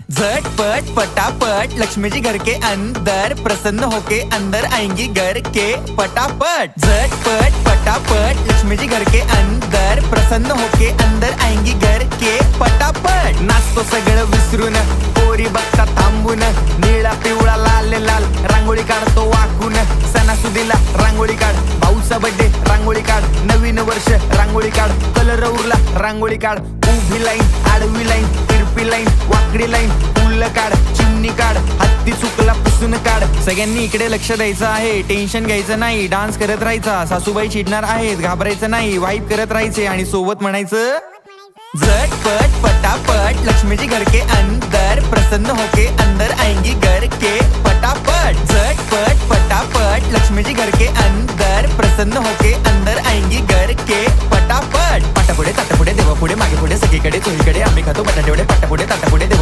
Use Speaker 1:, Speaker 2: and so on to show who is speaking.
Speaker 1: झटपट पटापट लक्ष्मी जी घर के अंदर प्रसन्न होके अंदर आएंगी घर के पटापट। झटपट पटापट लक्ष्मी जी घर के अंदर प्रसन्न होके अंदर आएंगी घर के पटापट। नाचतो सगळं विसरून पोरी बघता थांबून निळा पिवळा लाल लाल रांगोळी काढतो वाकून। सणासुदीला रांगोळी काढ, भाऊचा बर्थडे रांगोळी काढ, नवीन वर्ष रांगोळी काढ, कलर उरला रांगोळी काढ, उभी लाईन आडवी लाईन तिरपी लाईन वाकडी लाईन फुल काढ, चिमणी काढ, हत्ती चुकला पुसून काढ। सगळ्यांनी इकडे लक्ष द्यायचं आहे, टेन्शन घ्यायचं नाही, डान्स करत राहायचा। सासूबाई चिडणार आहेत, घाबरायचं नाही, वाईब करत राहायचे आणि सोबत म्हणायचं झटपट पटापट लक्ष्मी जी घर के अंदर प्रसन्न होके अंदर आएंगी घर के पटापट। झटपट पटापट लक्ष्मी जी घर के अंदर प्रसन्न होके अंदर आएंगी घर के पटापट। पाटापुढे ताटापुढे देवापुढे मागे पुढे सगळीकडे चोहीकडे आम्ही खातो बटाटेवडे पाटापुढे ताटापुढे देवा